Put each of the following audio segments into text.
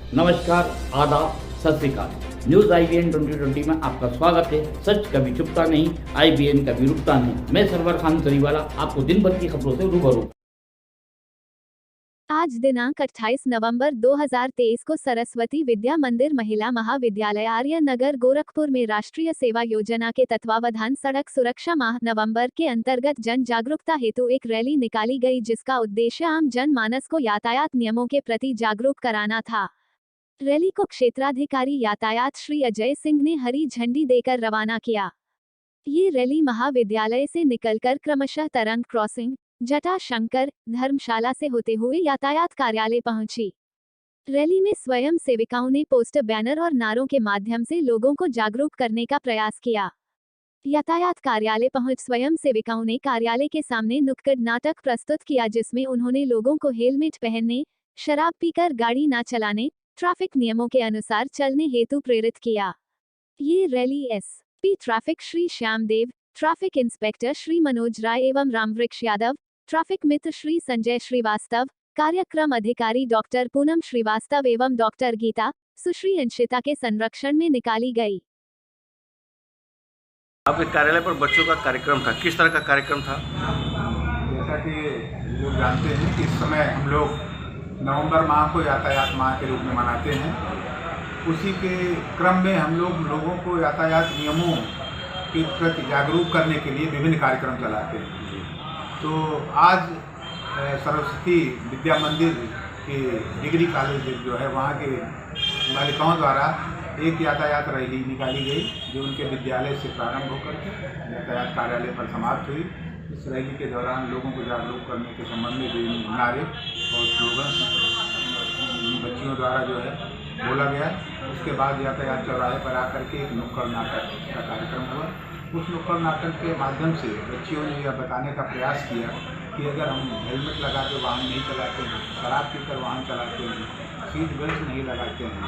नमस्कार, आदाब, सत श्री अकाल। न्यूज IBN 2020 में आपका स्वागत है। सच कभी छुपता नहीं, IBN कभी रुकता नहीं। मैं सरवर खान तरीवाला आपको दिन भर की खबरों से रूबरू। आज दिनांक 28 नवंबर 2023 को सरस्वती विद्या मंदिर महिला महाविद्यालय आर्य नगर गोरखपुर में राष्ट्रीय सेवा योजना के तत्वावधान सड़क सुरक्षा माह नवंबर के अंतर्गत जन जागरूकता हेतु एक रैली निकाली गई, जिसका उद्देश्य आम जन मानस को यातायात नियमों के प्रति जागरूक कराना था। रैली को क्षेत्राधिकारी यातायात श्री अजय सिंह ने हरी झंडी देकर रवाना किया। ये रैली महाविद्यालय से निकलकर क्रमशः तरंग क्रॉसिंग, जटा शंकर, धर्मशाला से होते हुए यातायात कार्यालय पहुंची। रैली में स्वयं सेविकाओं ने पोस्टर, बैनर और नारों के माध्यम से लोगों को जागरूक करने का प्रयास किया। यातायात कार्यालय पहुंच स्वयं सेविकाओं ने कार्यालय के सामने नुक्कड़ नाटक प्रस्तुत किया, जिसमें उन्होंने लोगों को हेलमेट पहनने, शराब पीकर गाड़ी न चलाने, ट्रैफिक नियमों के अनुसार चलने हेतु प्रेरित किया। ये rally SP traffic Shri Shyamdev, traffic inspector Shri Manoj Rai एवं रामवृक्ष यादव, ट्रैफिक मित्र श्री संजय श्रीवास्तव, कार्यक्रम अधिकारी डॉक्टर पूनम श्रीवास्तव एवं डॉक्टर गीता सुश्री अंशिता के संरक्षण में निकाली गई। आपके कार्यालय पर बच्चों का कार्यक्रम था, किस तरह का कार्यक्रम था? जैसा कि लोग जानते हैं कि इस समय हम लोग नवंबर माह को यातायात माह के रूप में मनाते हैं। उसी के क्रम में हम लोगों को यातायात नियमों के प्रति जागरूक करने के लिए विभिन्न कार्यक्रम चलाते हैं। तो आज सरस्वती विद्या मंदिर के डिग्री कॉलेज जो है, वहाँ के बालिकाओं द्वारा एक यातायात रैली निकाली गई, जो उनके विद्यालय से प्रारंभ होकर के यातायात कार्यालय पर समाप्त हुई। इस रैली के दौरान लोगों को जागरूक करने के संबंध में विभिन्न नारे और स्लोगन बच्चियों द्वारा जो है बोला गया। उसके बाद यातायात चौराहे पर आकर के एक नुक्कड़ नाटक का कार्यक्रम हुआ। उस नुक्कड़ नाटक के माध्यम से बच्चियों ने यह बताने का प्रयास किया कि अगर हम हेलमेट लगा के वाहन नहीं चलाते हैं, शराब पीकर वाहन चलाते हैं, सीट बेल्ट नहीं लगाते हैं,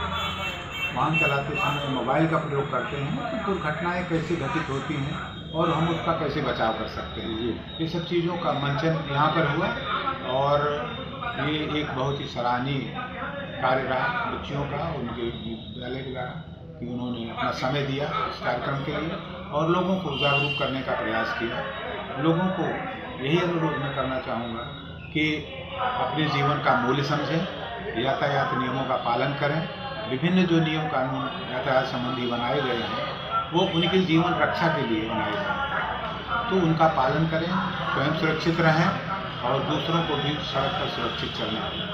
वाहन चलाते समय मोबाइल का प्रयोग करते हैं, तो दुर्घटनाएँ कैसे घटित होती हैं और हम उसका कैसे बचाव कर सकते हैं। ये सब चीज़ों का मंचन यहाँ पर हुआ और ये एक बहुत ही सराहनीय कार्य रहा बच्चियों का, उनके विद्यालय के द्वारा, कि उन्होंने अपना समय दिया इस कार्यक्रम के लिए और लोगों को जागरूक करने का प्रयास किया। लोगों को यही अनुरोध मैं करना चाहूँगा कि अपने जीवन का मूल्य समझें, यातायात नियमों का पालन करें। विभिन्न जो नियम कानून यातायात संबंधी बनाए गए हैं वो उनके जीवन रक्षा के लिए बनाए गए हैं, तो उनका पालन करें, स्वयं सुरक्षित रहें और दूसरों को भी सड़क पर सुरक्षित चलने दें।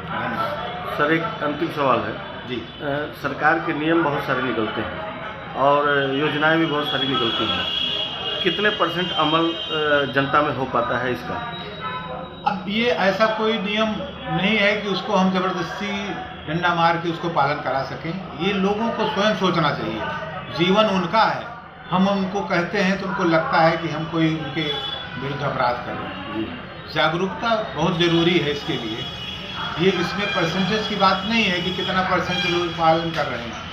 धन्यवाद। सर, एक अंतिम सवाल है जी। सरकार के नियम बहुत सारे निकलते हैं और योजनाएं भी बहुत सारी निकलती हैं। कितने % अमल जनता में हो पाता है इसका? अब ये ऐसा कोई नियम नहीं है कि उसको हम ज़बरदस्ती डंडा मार के उसको पालन करा सकें। ये लोगों को स्वयं सोचना चाहिए, जीवन उनका है। हम उनको कहते हैं तो उनको लगता है कि हम कोई उनके विरुद्ध अपराध कर रहे हैं। जागरूकता बहुत ज़रूरी है इसके लिए। ये इसमें परसेंटेज की बात नहीं है कि कितना % लोग पालन कर रहे हैं।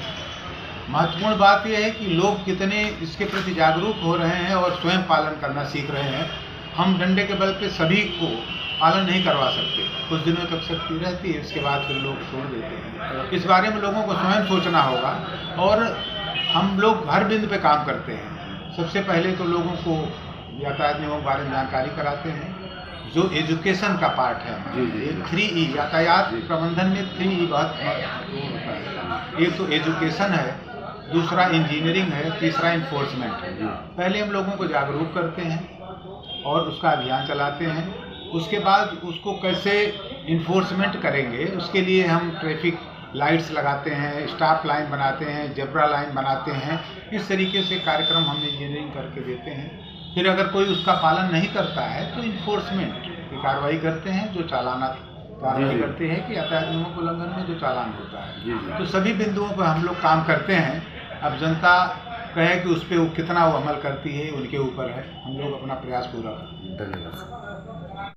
महत्वपूर्ण बात यह है कि लोग कितने इसके प्रति जागरूक हो रहे हैं और स्वयं पालन करना सीख रहे हैं। हम डंडे के बल पे सभी को पालन नहीं करवा सकते, कुछ दिनों तक शक्ति रहती है, इसके बाद फिर लोग छोड़ देते हैं। इस बारे में लोगों को स्वयं सोचना होगा और हम लोग हर बिंदु पे काम करते हैं। सबसे पहले तो लोगों को यातायात नियमों के बारे में जानकारी कराते हैं, जो एजुकेशन का पार्ट है। 3E यातायात प्रबंधन में 3E बहुत महत्वपूर्ण होता है। एक तो एजुकेशन है, दूसरा इंजीनियरिंग है, तीसरा इन्फोर्समेंट है। पहले हम लोगों को जागरूक करते हैं और उसका अभियान चलाते हैं। उसके बाद उसको कैसे इन्फोर्समेंट करेंगे, उसके लिए हम ट्रैफिक लाइट्स लगाते हैं, स्टॉप लाइन बनाते हैं, जेब्रा लाइन बनाते हैं। इस तरीके से कार्यक्रम हम इंजीनियरिंग करके देते हैं। फिर अगर कोई उसका पालन नहीं करता है तो इन्फोर्समेंट की कार्रवाई करते हैं, जो चालाना कार्रवाई करते हैं कि यातायात नियमों के उल्लंघन में जो चालान होता है। तो सभी बिंदुओं पर हम लोग काम करते हैं। अब जनता कहे कि उस पर वो कितना वो अमल करती है, उनके ऊपर है। हम लोग अपना प्रयास पूरा करते हैं। धन्यवाद।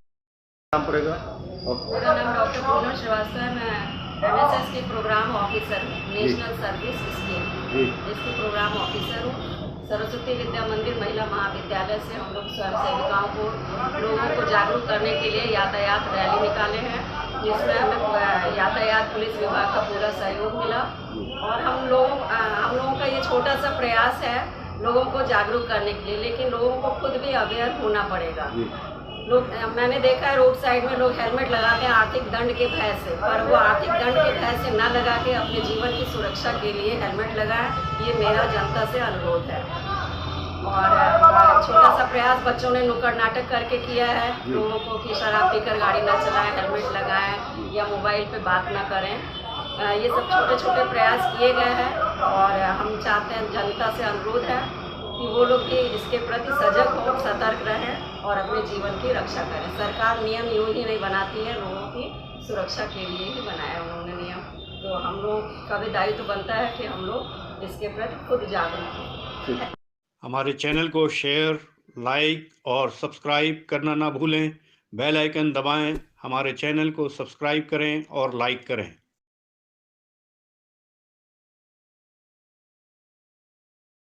नाम पड़ेगा? मेरा नाम डॉक्टर पूनम श्रीवास्तव है। मैं MSS के प्रोग्राम ऑफिसर हूँ, नेशनल सर्विस स्कीम इसके प्रोग्राम ऑफिसर हूँ। सरस्वती विद्या मंदिर महिला महाविद्यालय से हम लोग स्वयं सेविकाओं को लोगों को जागरूक करने के लिए यातायात रैली निकाले हैं जिसमें हमें यातायात पुलिस विभाग का पूरा सहयोग मिला। और हम लोगों का ये छोटा सा प्रयास है लोगों को जागरूक करने के लिए, लेकिन लोगों को खुद भी अवेयर होना पड़ेगा। मैंने देखा है रोड साइड में लोग हेलमेट लगाते हैं आर्थिक दंड के भय से, पर वो आर्थिक दंड के भय से ना लगा के अपने जीवन की सुरक्षा के लिए हेलमेट लगाएं, ये मेरा जनता से अनुरोध है। और छोटा सा प्रयास बच्चों ने नुक्कड़ नाटक करके किया है लोगों को कि शराब पीकर गाड़ी ना चलाएं, हेलमेट लगाएं या मोबाइल पे बात ना करें। ये सब छोटे छोटे प्रयास किए गए हैं और हम चाहते हैं, जनता से अनुरोध है कि वो लोग भी इसके प्रति सजग हो, सतर्क रहें और अपने जीवन की रक्षा करें। सरकार नियम यूँ ही नहीं बनाती है, लोगों की सुरक्षा के लिए ही बनाया उन्होंने नियम। तो हम लोग का भी दायित्व बनता है कि हम लोग इसके प्रति खुद जागरूक हों। हमारे चैनल को शेयर, लाइक और सब्सक्राइब करना ना भूलें। बेल आइकन दबाएं, हमारे चैनल को सब्सक्राइब करें और लाइक करें।